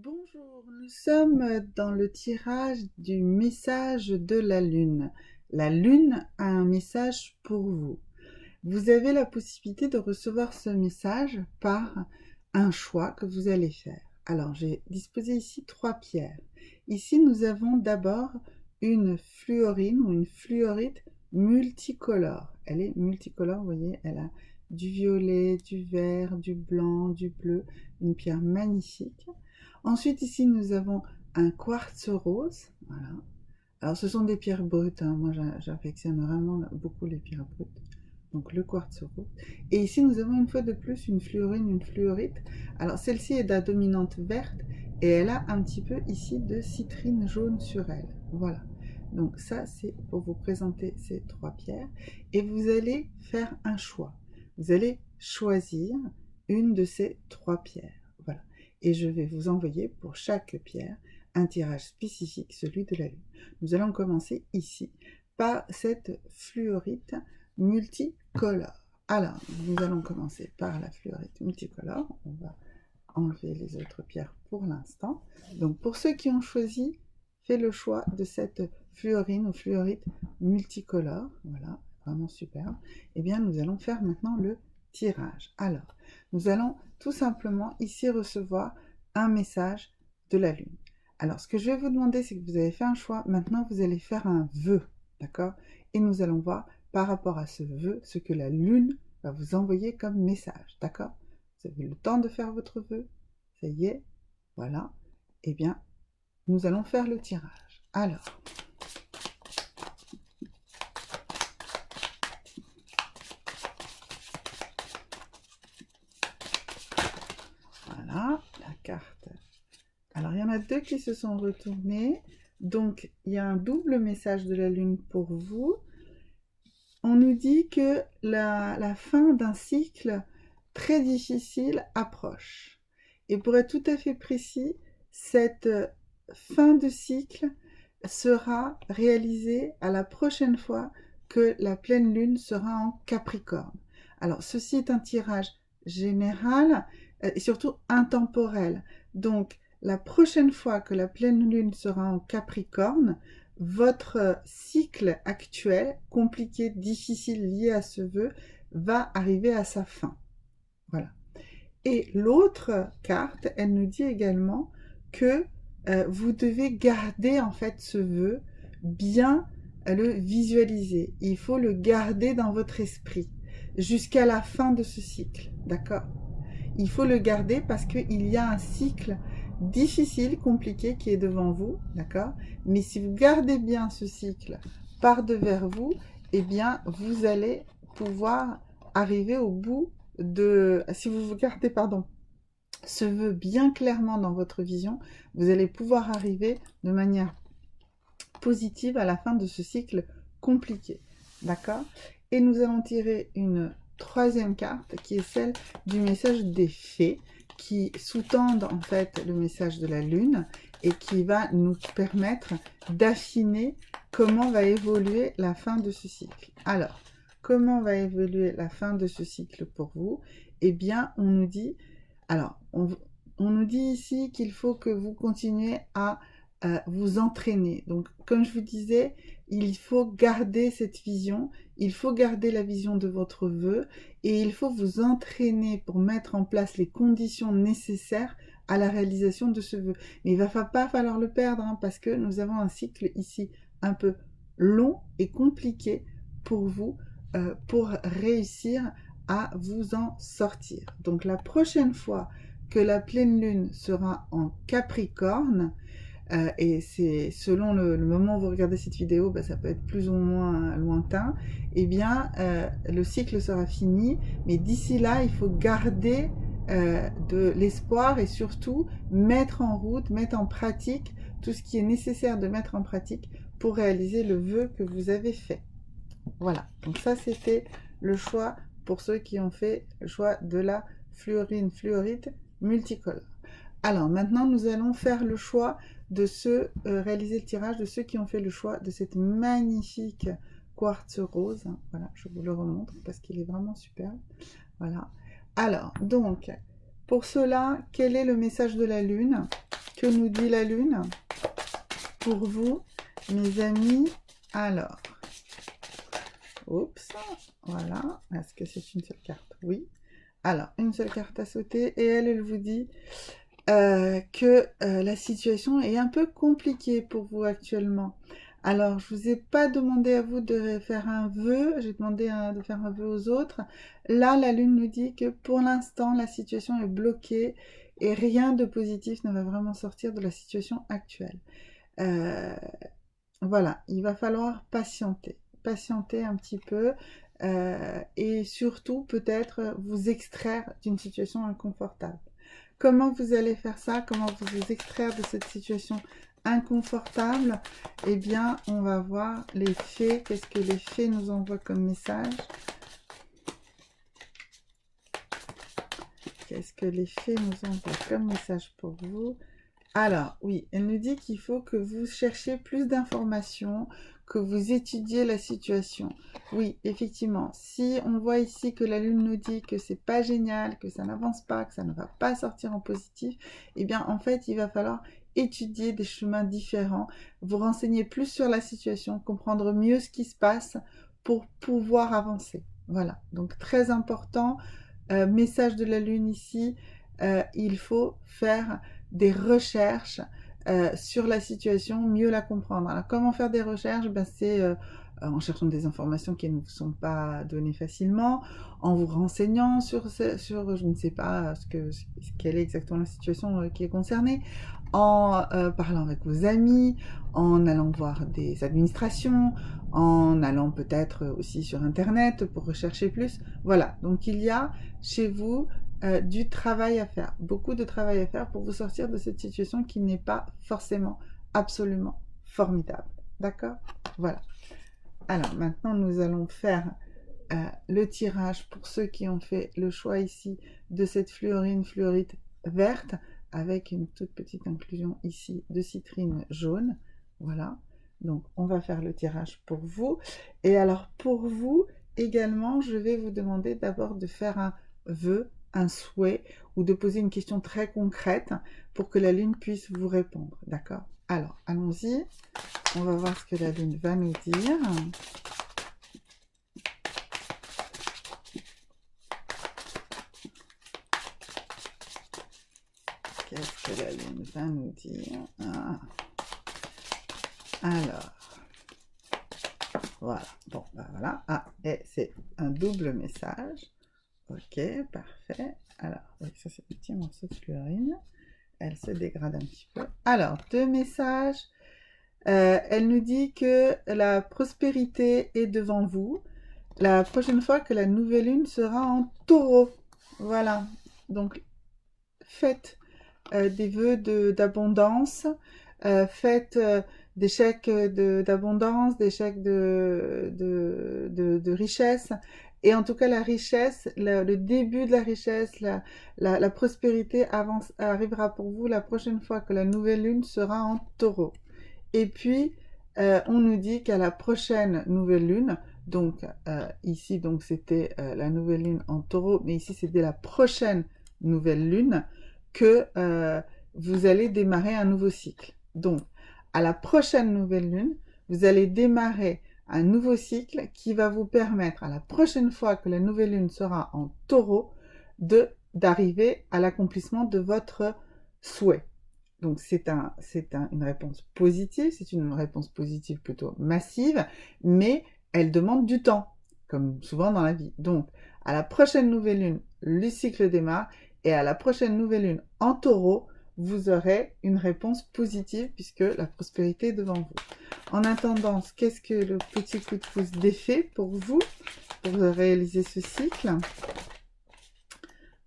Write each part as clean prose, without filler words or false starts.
Bonjour, nous sommes dans le tirage du message de la Lune. La Lune a un message pour vous. Vous avez la possibilité de recevoir ce message par un choix que vous allez faire. Alors, j'ai disposé ici 3 pierres. Ici, nous avons d'abord une fluorine ou une fluorite multicolore. Elle est multicolore, vous voyez, elle a du violet, du vert, du blanc, du bleu, une pierre magnifique. Ensuite, ici, nous avons un quartz rose. Voilà. Alors, ce sont des pierres brutes, hein. Moi, j'affectionne vraiment beaucoup les pierres brutes. Donc, le quartz rose. Et ici, nous avons une fois de plus une fluorine, une fluorite. Alors, celle-ci est de la dominante verte et elle a un petit peu ici de citrine jaune sur elle. Voilà. Donc, ça, c'est pour vous présenter ces 3 pierres. Et vous allez faire un choix. Vous allez choisir une de ces 3 pierres. Voilà. Et je vais vous envoyer pour chaque pierre un tirage spécifique, celui de la Lune. Nous allons commencer ici par cette fluorite multicolore. Alors, nous allons commencer par la fluorite multicolore. On va enlever les autres pierres pour l'instant. Donc, pour ceux qui ont choisi, faites le choix de cette fluorine ou fluorite multicolore. Voilà, vraiment superbe. Eh bien, nous allons faire maintenant le tirage. Alors, nous allons tout simplement ici recevoir un message de la Lune. Alors, ce que je vais vous demander, c'est que vous avez fait un choix. Maintenant, vous allez faire un vœu, d'accord? Et nous allons voir par rapport à ce vœu, ce que la Lune va vous envoyer comme message, d'accord? Vous avez le temps de faire votre vœu. Ça y est, voilà. Eh bien, nous allons faire le tirage. Alors, voilà, la carte. Alors, il y en a 2 qui se sont retournés. Donc, il y a un double message de la Lune pour vous. On nous dit que la fin d'un cycle très difficile approche. Et pour être tout à fait précis, cette fin de cycle sera réalisée à la prochaine fois que la pleine lune sera en Capricorne. Alors, ceci est un tirage général et surtout intemporel. Donc, la prochaine fois que la pleine lune sera en Capricorne, votre cycle actuel, compliqué, difficile, lié à ce vœu, va arriver à sa fin. Voilà. Et l'autre carte, elle nous dit également que vous devez garder en fait ce vœu, bien le visualiser. Il faut le garder dans votre esprit jusqu'à la fin de ce cycle, d'accord? Il faut le garder parce qu'il y a un cycle difficile, compliqué qui est devant vous, d'accord? Mais si vous gardez bien ce cycle par devers vous, eh bien, vous allez pouvoir arriver au bout de... Si vous gardez, pardon, ce vœu bien clairement dans votre vision, vous allez pouvoir arriver de manière positive à la fin de ce cycle compliqué. D'accord? Et nous allons tirer une 3e carte qui est celle du message des fées qui sous-tendent en fait le message de la Lune et qui va nous permettre d'affiner comment va évoluer la fin de ce cycle. Alors, comment va évoluer la fin de ce cycle pour vous? Eh bien, on nous dit, alors, on nous dit ici qu'il faut que vous continuez à vous entraîner. Donc, comme je vous disais, il faut garder cette vision, il faut garder la vision de votre vœu et il faut vous entraîner pour mettre en place les conditions nécessaires à la réalisation de ce vœu. Mais il ne va pas falloir le perdre hein, parce que nous avons un cycle ici un peu long et compliqué pour vous pour réussir à vous en sortir. Donc la prochaine fois que la pleine lune sera en Capricorne, et c'est selon le moment où vous regardez cette vidéo, bah, ça peut être plus ou moins lointain, eh bien le cycle sera fini, mais d'ici là, il faut garder de l'espoir et surtout mettre en route, mettre en pratique tout ce qui est nécessaire de mettre en pratique pour réaliser le vœu que vous avez fait. Voilà, donc ça c'était le choix pour ceux qui ont fait le choix de la fluorite multicolore. Alors maintenant nous allons faire le choix de ceux, réaliser le tirage de ceux qui ont fait le choix de cette magnifique quartz rose. Voilà, je vous le remontre parce qu'il est vraiment superbe. Voilà. Alors, donc, pour cela, quel est le message de la Lune? Que nous dit la Lune pour vous, mes amis? Alors, oups, voilà. Est-ce que c'est une seule carte? Oui. Alors, une seule carte à sauter, et elle vous dit que la situation est un peu compliquée pour vous actuellement. Alors, je vous ai pas demandé à vous de faire un vœu, j'ai demandé de faire un vœu aux autres. Là, la Lune nous dit que pour l'instant, la situation est bloquée et rien de positif ne va vraiment sortir de la situation actuelle. Voilà, il va falloir patienter un petit peu et surtout peut-être vous extraire d'une situation inconfortable. Comment vous allez faire ça? Comment vous extraire de cette situation inconfortable? Eh bien, on va voir les fées. Qu'est-ce que les fées nous envoient comme message? Qu'est-ce que les fées nous envoient comme message pour vous? Alors, oui, elle nous dit qu'il faut que vous cherchiez plus d'informations, que vous étudiez la situation. Oui, effectivement, si on voit ici que la Lune nous dit que c'est pas génial, que ça n'avance pas, que ça ne va pas sortir en positif, eh bien, en fait, il va falloir étudier des chemins différents, vous renseigner plus sur la situation, comprendre mieux ce qui se passe pour pouvoir avancer. Voilà, donc très important, message de la Lune ici, il faut faire des recherches sur la situation, mieux la comprendre. Alors, comment faire des recherches? C'est en cherchant des informations qui ne vous sont pas données facilement, en vous renseignant sur je ne sais pas, quelle est exactement la situation qui est concernée, en parlant avec vos amis, en allant voir des administrations, en allant peut-être aussi sur Internet pour rechercher plus. Voilà, donc il y a chez vous du travail à faire, beaucoup de travail à faire pour vous sortir de cette situation qui n'est pas forcément absolument formidable. D'accord? Voilà. Alors maintenant, nous allons faire le tirage pour ceux qui ont fait le choix ici de cette fluorite verte avec une toute petite inclusion ici de citrine jaune. Voilà. Donc, on va faire le tirage pour vous. Et alors, pour vous également, je vais vous demander d'abord de faire un vœu, un souhait, ou de poser une question très concrète pour que la Lune puisse vous répondre. D'accord? Alors, allons-y. On va voir ce que la Lune va nous dire. Qu'est-ce que la Lune va nous dire? Alors, voilà. Bon, ben voilà. Ah, et c'est un double message. Ok, parfait. Alors, oui, ça c'est un petit morceau de fluorine. Elle se dégrade un petit peu. Alors, deux messages. Elle nous dit que la prospérité est devant vous. La prochaine fois que la nouvelle lune sera en taureau. Voilà. Donc, faites des vœux d'abondance. Faites des chèques d'abondance, des chèques de richesse. Et en tout cas, la richesse, le début de la richesse, la prospérité arrivera pour vous la prochaine fois que la nouvelle lune sera en taureau. Et puis, on nous dit qu'à la prochaine nouvelle lune, donc ici, donc c'était la nouvelle lune en taureau, mais ici, c'était la prochaine nouvelle lune, que vous allez démarrer un nouveau cycle. Donc, à la prochaine nouvelle lune, vous allez démarrer un nouveau cycle qui va vous permettre, à la prochaine fois que la nouvelle lune sera en taureau, d'arriver à l'accomplissement de votre souhait. Donc, c'est une réponse positive, c'est une réponse positive plutôt massive, mais elle demande du temps, comme souvent dans la vie. Donc, à la prochaine nouvelle lune, le cycle démarre, et à la prochaine nouvelle lune en taureau, vous aurez une réponse positive puisque la prospérité est devant vous. En attendant, qu'est-ce que le petit coup de pouce d'effet pour vous, pour réaliser ce cycle?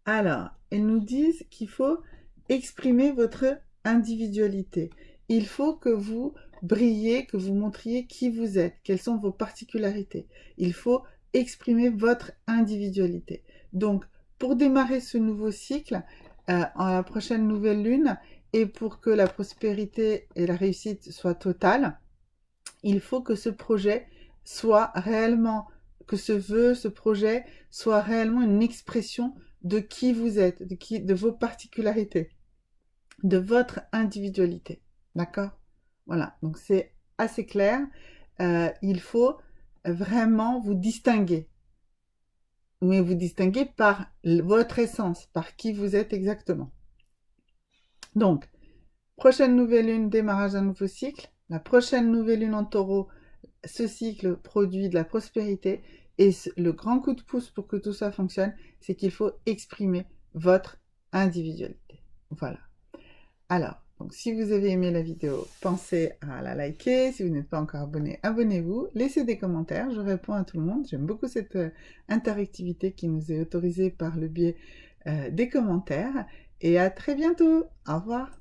Alors, elles nous disent qu'il faut exprimer votre individualité. Il faut que vous brillez, que vous montriez qui vous êtes, quelles sont vos particularités. Il faut exprimer votre individualité. Donc, pour démarrer ce nouveau cycle, en la prochaine nouvelle lune, et pour que la prospérité et la réussite soient totales, il faut que ce projet soit réellement, que ce vœu, ce projet soit réellement une expression de qui vous êtes, de vos particularités. de votre individualité. D'accord? Voilà, donc c'est assez clair. Il faut vraiment vous distinguer. Mais vous distinguer par votre essence, par qui vous êtes exactement. Donc, prochaine nouvelle lune, démarrage d'un nouveau cycle. La prochaine nouvelle lune en taureau, ce cycle produit de la prospérité. Et le grand coup de pouce pour que tout ça fonctionne, c'est qu'il faut exprimer votre individualité. Voilà. Alors, donc, si vous avez aimé la vidéo, pensez à la liker. Si vous n'êtes pas encore abonné, abonnez-vous. Laissez des commentaires, je réponds à tout le monde. J'aime beaucoup cette interactivité qui nous est autorisée par le biais des commentaires. Et à très bientôt. Au revoir.